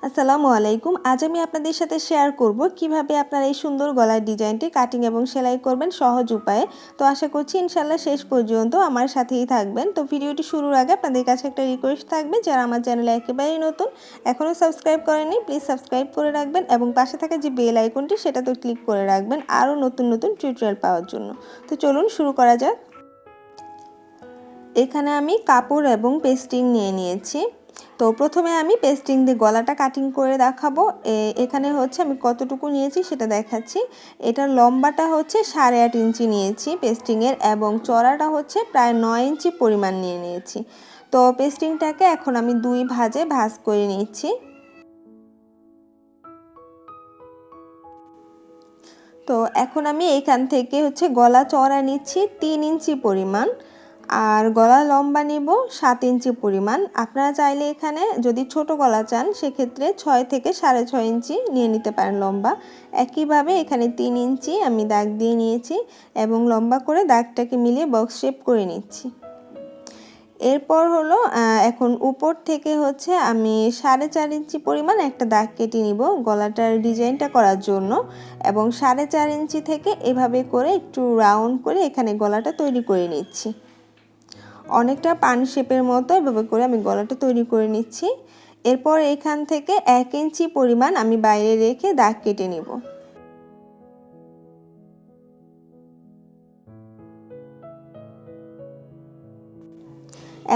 আসসালামু আলাইকুম। আজ আমি আপনাদের সাথে শেয়ার করব কিভাবে আপনারা এই সুন্দর গলার ডিজাইনটি কাটিং এবং সেলাই করবেন সহজ উপায়ে। তো আশা করছি ইনশাআল্লাহ শেষ পর্যন্ত আমার সাথেই থাকবেন। তো ভিডিওটি শুরুর আগে আপনাদের কাছে একটা রিকোয়েস্ট থাকবে, যারা আমার চ্যানেলে একেবারেই নতুন এখনও সাবস্ক্রাইব করেননি প্লিজ সাবস্ক্রাইব করে রাখবেন এবং পাশে থাকা যে বেল আইকনটি সেটাতেও ক্লিক করে রাখবেন আরও নতুন নতুন টিউটোরিয়াল পাওয়ার জন্য। তো চলুন শুরু করা যাক। এখানে আমি কাপড় এবং পেস্টিং নিয়ে নিয়েছি। তো প্রথমে আমি পেস্টিং দিয়ে গলাটা কাটিং করে দেখাবো। এখানে হচ্ছে আমি কতটুকু নিয়েছি সেটা দেখাচ্ছি। এটার লম্বাটা হচ্ছে 8.5 ইঞ্চি নিয়েছি পেস্টিংয়ের এবং চওড়াটা হচ্ছে প্রায় 9 ইঞ্চি পরিমাণ নিয়েছি। তো পেস্টিংটাকে এখন আমি দুই ভাঁজে ভাঁজ করে নিচ্ছি। তো এখন আমি এইখান থেকে হচ্ছে গলা চওড়া নিচ্ছি 3 ইঞ্চি পরিমাণ আর গলা লম্বা নিব 7 ইঞ্চি পরিমাণ। আপনারা চাইলে এখানে যদি ছোট গলা চান সেক্ষেত্রে 6 থেকে 6.5 ইঞ্চি নিয়ে নিতে পারেন লম্বা। একইভাবে এখানে 3 ইঞ্চি আমি দাগ দিয়ে নিয়েছি এবং লম্বা করে দাগটাকে মিলিয়ে বক্স শেপ করে নিচ্ছি। এরপর হলো এখন উপর থেকে হচ্ছে আমি 4.5 ইঞ্চি পরিমাণ একটা দাগ কেটে নিব গলাটার ডিজাইনটা করার জন্য এবং 4.5 ইঞ্চি থেকে এভাবে করে একটু রাউন্ড করে এখানে গলাটা তৈরি করে নিচ্ছি। অনেকটা পান শেপের মতো এভাবে করে আমি গলাটা তৈরি করে নিচ্ছি। এরপর এখান থেকে 1 ইঞ্চি পরিমাণ আমি বাইরে রেখে দাগ কেটে নিব।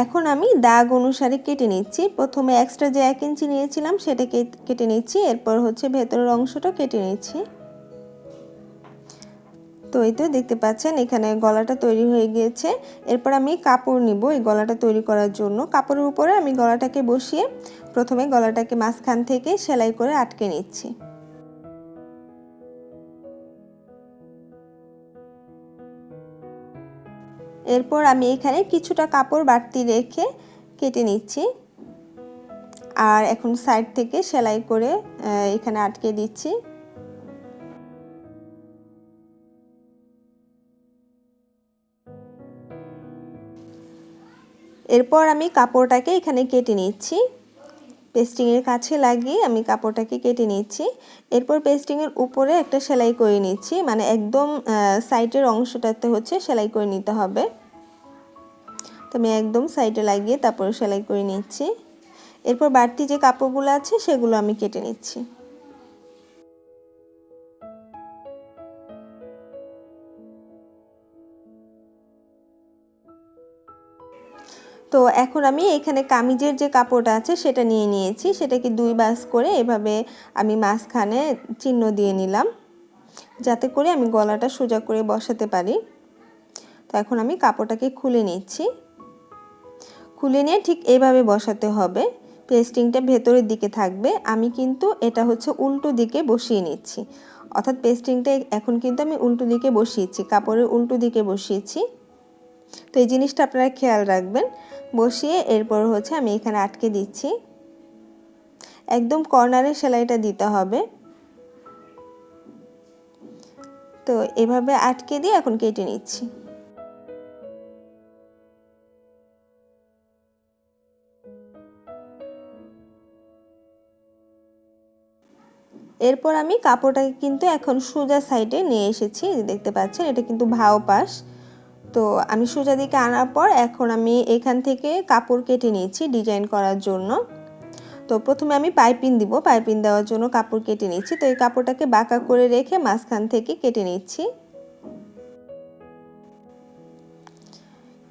এখন আমি দাগ অনুসারে কেটে নিচ্ছি। প্রথমে এক্সট্রা যে 1 ইঞ্চি নিয়েছিলাম সেটা কেটে নিচ্ছি। এরপর হচ্ছে ভেতরের অংশটা কেটে নিচ্ছি। তো এই তো দেখতে পাচ্ছেন এখানে গলাটা তৈরি হয়ে গিয়েছে। এরপর আমি কাপড় নিব এই গলাটা তৈরি করার জন্য। কাপড়ের উপরে আমি গলাটাকে বসিয়ে প্রথমে গলাটাকে মাঝখান থেকে সেলাই করে আটকে নিচ্ছি। এরপর আমি এখানে কিছুটা কাপড় বাড়তি রেখে কেটে নিচ্ছি আর এখন সাইড থেকে সেলাই করে এখানে আটকে দিচ্ছি। এরপর আমি কাপড়টাকে এখানে কেটে নিচ্ছি। পেস্টিংয়ের কাছে লাগিয়ে আমি কাপড়টাকে কেটে নিচ্ছি। এরপর পেস্টিংয়ের উপরে একটা সেলাই করে নিচ্ছি, মানে একদম সাইডের অংশটাতে হচ্ছে সেলাই করে নিতে হবে। তো আমি একদম সাইডে লাগিয়ে তারপরে সেলাই করে নিচ্ছি। এরপর বাড়তি যে কাপড়গুলো আছে সেগুলো আমি কেটে নিচ্ছি। তো এখন আমি এখানে কামিজের যে কাপড়টা আছে সেটা নিয়ে নিয়েছি, সেটাকে দুই ভাঁজ করে এভাবে আমি মাঝখানে চিহ্ন দিয়ে নিলাম যাতে করে আমি গলাটা সোজা করে বসাতে পারি। তো এখন আমি কাপড়টাকে খুলে নিচ্ছি। খুলে নিয়ে ঠিক এইভাবে বসাতে হবে। পেস্টিংটা ভেতরের দিকে থাকবে। আমি কিন্তু এটা হচ্ছে উল্টো দিকে বসিয়ে নিচ্ছি, অর্থাৎ পেস্টিংটা এখন কিন্তু আমি উল্টো দিকে বসিয়েছি, কাপড়ের উল্টো দিকে বসিয়েছি। তো এই জিনিসটা আপনারা খেয়াল রাখবেন। বসিয়ে এরপর হচ্ছে আমি এখানে আটকে দিচ্ছি। একদম কর্নারে সেলাইটা দিতে হবে। তো এভাবে আটকে দিয়ে এখন কেটে নিচ্ছি। এরপর আমি কাপড়টাকে কিন্তু এখন সোজা সাইডে নিয়ে এসেছি, দেখতে পাচ্ছেন এটা কিন্তু ভাও পাশ। তো আমি সোজা দিকে আনার পর এখন আমি এখান থেকে কাপড় কেটে নিয়েছি ডিজাইন করার জন্য। তো প্রথমে আমি পাইপিং দিব, পাইপিং দেওয়ার জন্য কাপড় কেটে নিচ্ছি। তো এই কাপড়টাকে বাঁকা করে রেখে মাঝখান থেকে কেটে নিচ্ছি।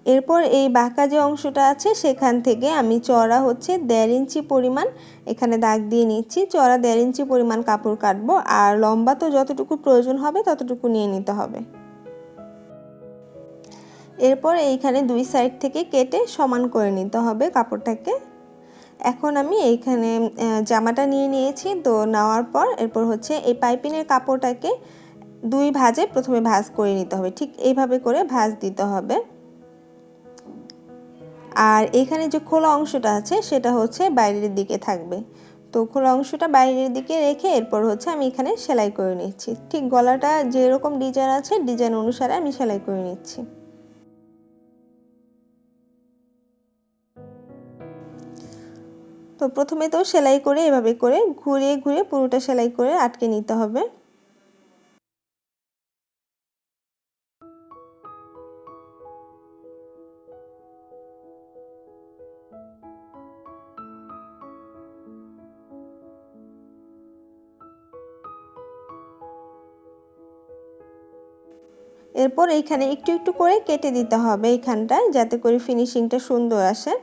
এরপর এই বাঁকা যে অংশটা আছে সেখান থেকে আমি চওড়া হচ্ছে 1.5 ইঞ্চি পরিমাণ এখানে দাগ দিয়ে নিচ্ছি। চওড়া 1.5 ইঞ্চি পরিমাণ কাপড় কাটবো আর লম্বা তো যতটুকু প্রয়োজন হবে ততটুকু নিয়ে নিতে হবে। এরপর এইখানে দুই সাইড থেকে কেটে সমান করে নিতে হবে কাপড়টাকে। এখন আমি এইখানে জামাটা নিয়ে নিয়েছি। তো নেওয়ার পর এরপর হচ্ছে এই পাইপিংয়ের কাপড়টাকে দুই ভাঁজে প্রথমে ভাঁজ করে নিতে হবে, ঠিক এইভাবে করে ভাঁজ দিতে হবে। আর এখানে যে খোলা অংশটা আছে সেটা হচ্ছে বাইরের দিকে থাকবে। তো খোলা অংশটা বাইরের দিকে রেখে এরপর হচ্ছে আমি এখানে সেলাই করে নিচ্ছি। ঠিক গলাটা যেরকম ডিজাইন আছে ডিজাইন অনুসারে আমি সেলাই করে নিচ্ছি। তো তো প্রথমে তো সেলাই করে এভাবে করে ঘুরিয়ে ঘুরিয়ে পুরোটা সেলাই করে আটকে নিতে হবে। এরপর এইখানে একটু একটু করে কেটে দিতে হবে এইখানটায়, যাতে করে ফিনিশিংটা সুন্দর আসে।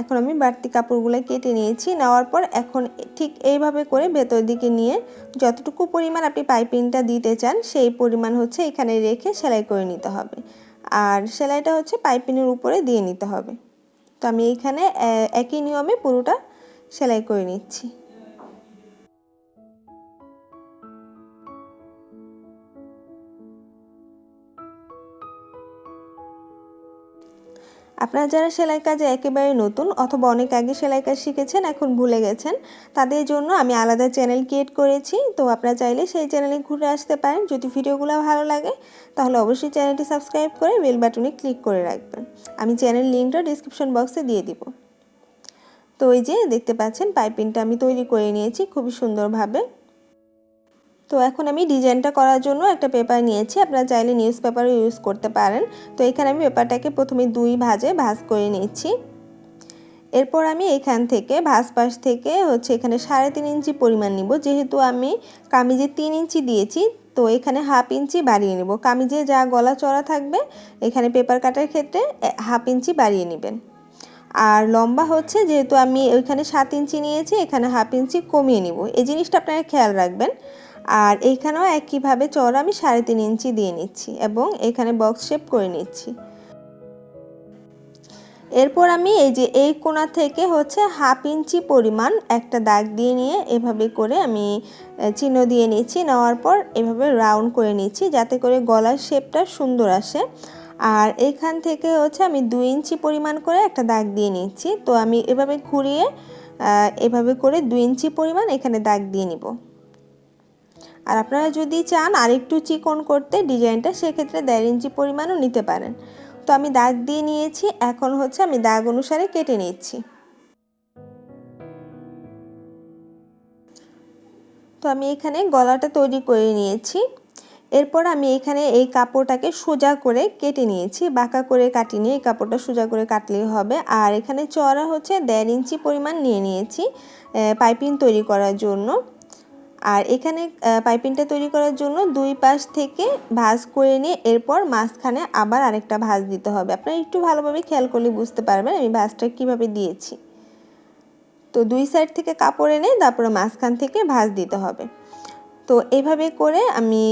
এখন আমি বাড়তি কাপড়গুলো কেটে নিয়েছি। নেওয়ার পর এখন ঠিক এইভাবে করে ভেতর দিকে নিয়ে যতটুকু পরিমাণ আপনি পাইপিংটা দিতে চান সেই পরিমাণ হচ্ছে এখানে রেখে সেলাই করে নিতে হবে। আর সেলাইটা হচ্ছে পাইপিংয়ের উপরে দিয়ে নিতে হবে। তো আমি এইখানে একই নিয়মে পুরোটা সেলাই করে নিচ্ছি। আপনারা যারা সেলাই কাজে একেবারে নতুন অথবা অনেক আগে সেলাই কাজ শিখেছেন এখন ভুলে গেছেন, তাদের জন্য আমি আলাদা চ্যানেল ক্রিয়েট করেছি। তো আপনারা চাইলে সেই চ্যানেলে ঘুরে আসতে পারেন। যদি ভিডিওগুলো ভালো লাগে তাহলে অবশ্যই চ্যানেলটি সাবস্ক্রাইব করে বেল বাটনে ক্লিক করে রাখবেন। আমি চ্যানেল লিঙ্কটা ডিসক্রিপশন বক্সে দিয়ে দিব। তো এই যে দেখতে পাচ্ছেন পাইপিংটা আমি তৈরি করে নিয়েছি খুবই সুন্দরভাবে। তো এখন আমি ডিজাইনটা করার জন্য একটা পেপার নিয়েছি, আপনারা চাইলে নিউজ পেপারও ইউজ করতে পারেন। তো এখানে আমি পেপারটাকে প্রথমে দুই ভাঁজে ভাঁজ করে নিচ্ছি। এরপর আমি এখান থেকে ভাঁজ পাশ থেকে হচ্ছে এখানে 3.5 ইঞ্চি পরিমাণ নিব। যেহেতু আমি কামিজে 3 ইঞ্চি দিয়েছি তো এখানে 1/2 ইঞ্চি বাড়িয়ে নেব। কামিজে যা গলা চড়া থাকবে এখানে পেপার কাটার ক্ষেত্রে 1/2 ইঞ্চি বাড়িয়ে নেবেন। আর লম্বা হচ্ছে যেহেতু আমি ওইখানে 7 ইঞ্চি নিয়েছি এখানে 1/2 ইঞ্চি কমিয়ে নিব, এই জিনিসটা আপনারা খেয়াল রাখবেন। আর এইখানেও একইভাবে চওড়া আমি 3.5 ইঞ্চি দিয়ে নিচ্ছি এবং এখানে বক্স শেপ করে নিচ্ছি। এরপর আমি এই যে এই কোণা থেকে হচ্ছে 1/2 ইঞ্চি পরিমাণ একটা দাগ দিয়ে নিয়ে এভাবে করে আমি চিহ্ন দিয়ে নিচ্ছি। নেওয়ার পর এভাবে রাউন্ড করে নিচ্ছি যাতে করে গলার শেপটা সুন্দর আসে। আর এখান থেকে হচ্ছে আমি 2 ইঞ্চি পরিমাণ করে একটা দাগ দিয়ে নিচ্ছি। তো আমি এভাবে ঘুরিয়ে এভাবে করে 2 ইঞ্চি পরিমাণ এখানে দাগ দিয়ে নিব। আর আপনারা যদি চান আরেকটু চিকন করতে ডিজাইনটা সেক্ষেত্রে 1.5 ইঞ্চি পরিমাণও নিতে পারেন। তো আমি দাগ দিয়ে নিয়েছি, এখন হচ্ছে আমি দাগ অনুসারে কেটে নিচ্ছি। তো আমি এখানে গলাটা তৈরি করে নিয়েছি। এরপর আমি এখানে এই কাপড়টাকে সোজা করে কেটে নিয়েছি, বাঁকা করে কাটিনি, এই কাপড়টা সোজা করে কাটলেই হবে। আর এখানে চওড়া হচ্ছে 1.5 ইঞ্চি পরিমাণ নিয়ে নিয়েছি পাইপিং তৈরি করার জন্য। আর এখানে পাইপিংটা তৈরি করার জন্য দুই পাশ থেকে ভাঁজ করে নিয়ে এরপর মাঝখানে আবার আরেকটা ভাঁজ দিতে হবে। আপনারা একটু ভালোভাবে খেয়াল করলে বুঝতে পারবেন আমি ভাঁজটা কিভাবে দিয়েছি। তো দুই সাইড থেকে কাপড় এনে তারপরে মাঝখান থেকে ভাঁজ দিতে হবে। তো এইভাবে করে আমি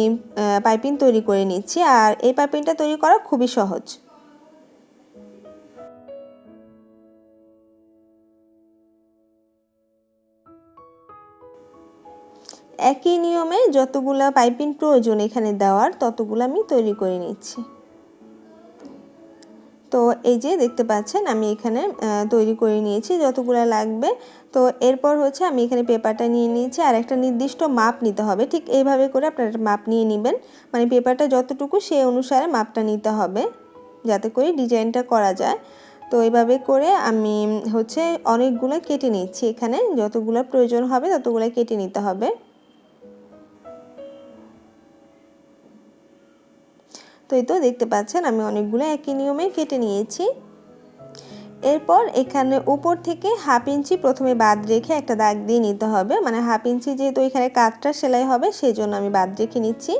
পাইপিং তৈরি করে নিচ্ছি। আর এই পাইপিংটা তৈরি করা খুবই সহজ। একই নিয়মে যতগুলো পাইপিং প্রয়োজন এখানে দেওয়ার ততগুলো আমি তৈরি করে নিচ্ছি। তো এই যে দেখতে পাচ্ছেন আমি এখানে তৈরি করে নিয়েছি যতগুলো লাগবে। তো এরপর হচ্ছে আমি এখানে পেপারটা নিয়ে নিয়েছি আর একটা নির্দিষ্ট মাপ নিতে হবে। ঠিক এইভাবে করে আপনারা মাপ নিয়ে নেবেন, মানে পেপারটা যতটুকু সেই অনুসারে মাপটা নিতে হবে যাতে করে ডিজাইনটা করা যায়। তো এইভাবে করে আমি হচ্ছে অনেকগুলো কেটে নিচ্ছি, এখানে যতগুলো প্রয়োজন হবে ততগুলো কেটে নিতে হবে। তো এই তো দেখতে পাচ্ছেন আমি অনেকগুলো একই নিয়মে কেটে নিয়েছি। এরপর এখানে উপর থেকে 1/2 ইঞ্চি প্রথমে বাদ রেখে একটা দাগ দিয়ে নিতে হবে, মানে 1/2 ইঞ্চি যেহেতু এখানে কাজটা সেলাই হবে সেই জন্য আমি বাদ রেখে নিচ্ছি।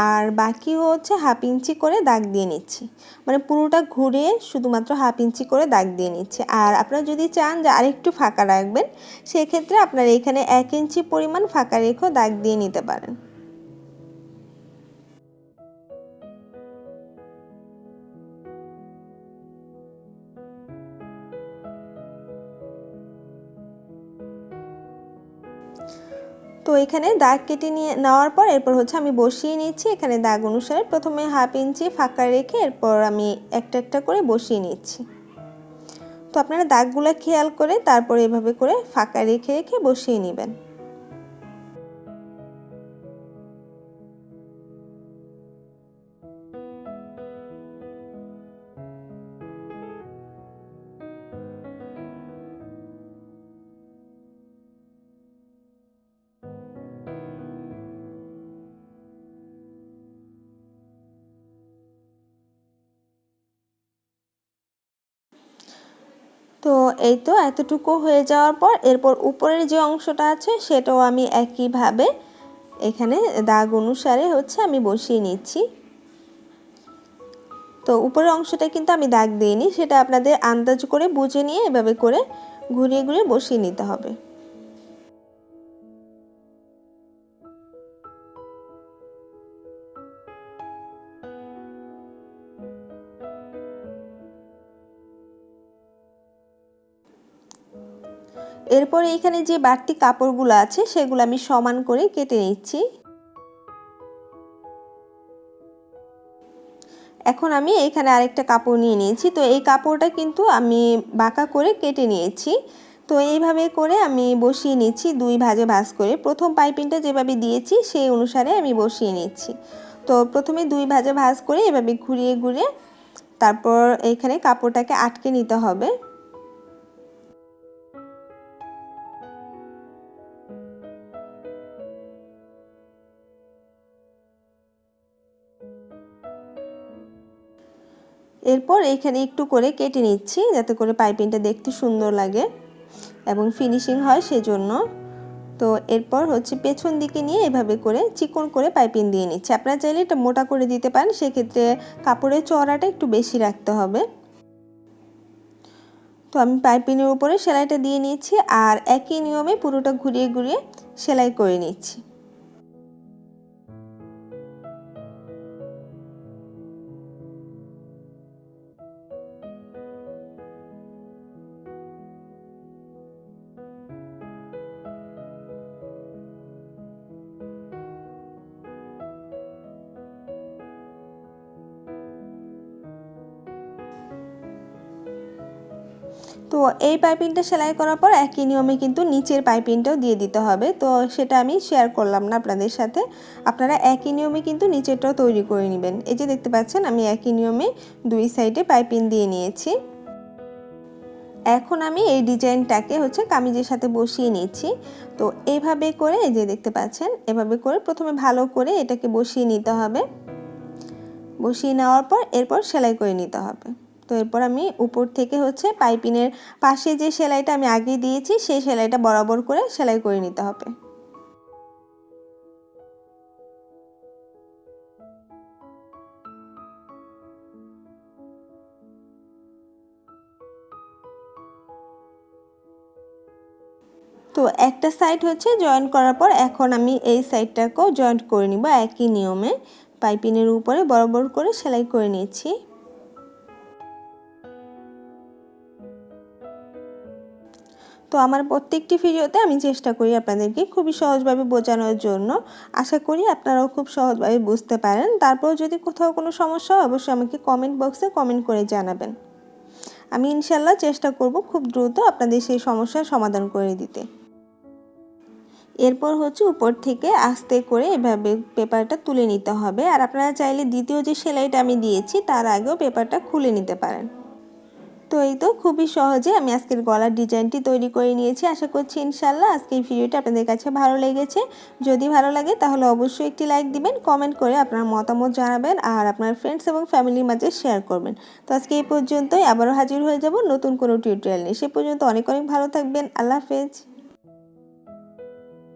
আর বাকি হচ্ছে 1/2 ইঞ্চি করে দাগ দিয়ে নিচ্ছি, মানে পুরোটা ঘুরিয়ে শুধুমাত্র 1/2 ইঞ্চি করে দাগ দিয়ে নিচ্ছি। আর আপনারা যদি চান যে আরেকটু ফাঁকা রাখবেন সেক্ষেত্রে আপনারা এখানে 1 ইঞ্চি পরিমাণ ফাঁকা রেখেও দাগ দিয়ে নিতে পারেন। তো এখানে দাগ কেটে নিয়ে নেওয়ার পর এরপর হচ্ছে আমি বসিয়ে নিচ্ছি এখানে দাগ অনুসারে। প্রথমে 1/2 ইঞ্চি ফাঁকা রেখে এরপর আমি একটা একটা করে বসিয়ে নিচ্ছি। তো আপনারা দাগগুলো খেয়াল করে তারপর এভাবে করে ফাঁকা রেখে রেখে বসিয়ে নেবেন। তো এই তো এতটুকু হয়ে যাওয়ার পর এরপর উপরের যে অংশটা আছে সেটাও আমি একইভাবে এখানে দাগ অনুসারে হচ্ছে আমি বসিয়ে নিচ্ছি। তো উপরের অংশটা কিন্তু আমি দাগ দিইনি, সেটা আপনাদের আন্দাজ করে বুঝে নিয়ে এভাবে করে ঘুরিয়ে ঘুরিয়ে বসিয়ে নিতে হবে। এরপর এখানে যে বাড়তি কাপড়গুলো আছে সেগুলো আমি সমান করে কেটে নিচ্ছি। এখন আমি এখানে আরেকটা কাপড় নিয়ে নিয়েছি। তো এই কাপড়টা কিন্তু আমি বাঁকা করে কেটে নিয়েছি। তো এইভাবে করে আমি বসিয়ে নিচ্ছি দুই ভাঁজে ভাঁজ করে। প্রথম পাইপিংটা যেভাবে দিয়েছি সেই অনুসারে আমি বসিয়ে নিচ্ছি। তো প্রথমে দুই ভাঁজে ভাঁজ করে এভাবে ঘুরিয়ে ঘুরিয়ে তারপর এখানে কাপড়টাকে আটকে নিতে হবে। এরপর এখানে একটু করে কেটে নিচ্ছি যাতে করে পাইপিংটা দেখতে সুন্দর লাগে এবং ফিনিশিং হয় সেজন্য। তো এরপর হচ্ছে পেছন দিকে নিয়ে এভাবে করে চিকন করে পাইপিং দিয়ে নিচ্ছি। আপনারা চাইলে এটা মোটা করে দিতে পারেন, সেক্ষেত্রে কাপড়ের চওড়াটা একটু বেশি রাখতে হবে। তো আমি পাইপিংয়ের উপরে সেলাইটা দিয়ে নিয়েছি আর একই নিয়মে পুরোটা ঘুরিয়ে ঘুরিয়ে সেলাই করে নিচ্ছি। তো এই পাইপিংটা সেলাই করার পর একই নিয়মে কিন্তু নিচের পাইপিংটাও দিয়ে দিতে হবে। তো সেটা আমি শেয়ার করলাম না আপনাদের সাথে, আপনারা একই নিয়মে কিন্তু নিচেরটাও তৈরি করে নেবেন। এই যে দেখতে পাচ্ছেন আমি একই নিয়মে দুই সাইডে পাইপিং দিয়ে নিয়েছি। এখন আমি এই ডিজাইনটাকে হচ্ছে কামিজের সাথে বসিয়ে নিচ্ছি। তো এইভাবে করে এই যে দেখতে পাচ্ছেন এভাবে করে প্রথমে ভালো করে এটাকে বসিয়ে নিতে হবে। বসিয়ে নেওয়ার পর এরপর সেলাই করে নিতে হবে। তো এরপর আমি উপর থেকে হচ্ছে পাইপিংয়ের পাশে যে সেলাইটা আমি আগে দিয়েছি সেই সেলাইটা বরাবর করে সেলাই করে নিতে হবে। তো একটা সাইড হচ্ছে জয়েন করার পর এখন আমি এই সাইডটাকেও জয়েন্ট করে নিব একই নিয়মে। পাইপিংয়ের উপরে বরাবর করে সেলাই করে নিয়েছি। তো আমার প্রত্যেকটি ভিডিওতে আমি চেষ্টা করি আপনাদেরকে খুবই সহজভাবে বোঝানোর জন্য। আশা করি আপনারাও খুব সহজভাবে বুঝতে পারেন। তারপর যদি কোথাও কোনো সমস্যা হয় অবশ্যই আমাকে কমেন্ট বক্সে কমেন্ট করে জানাবেন। আমি ইনশাল্লাহ চেষ্টা করব খুব দ্রুত আপনাদের সেই সমস্যার সমাধান করে দিতে। এরপর হচ্ছে উপর থেকে আস্তে করে এভাবে পেপারটা তুলে নিতে হবে। আর আপনারা চাইলে দ্বিতীয় যে সেলাইটা আমি দিয়েছি তার আগেও পেপারটা খুলে নিতে পারেন। তো এই তো খুবই সহজে আমি আজকের গলার ডিজাইনটি তৈরি করে নিয়েছি। আশা করছি ইনশাল্লাহ আজকের ভিডিওটা আপনাদের কাছে ভালো লেগেছে। যদি ভালো লাগে তাহলে অবশ্যই একটি লাইক দিবেন, কমেন্ট করে আপনার মতামত জানাবেন আর আপনার ফ্রেন্ডস এবং ফ্যামিলির মাঝে শেয়ার করবেন। তো আজকে এই পর্যন্তই, আবারও হাজির হয়ে যাব নতুন কোনো টিউটোরিয়াল নিয়ে। সে পর্যন্ত অনেক অনেক ভালো থাকবেন। আল্লাহ হাফেজ।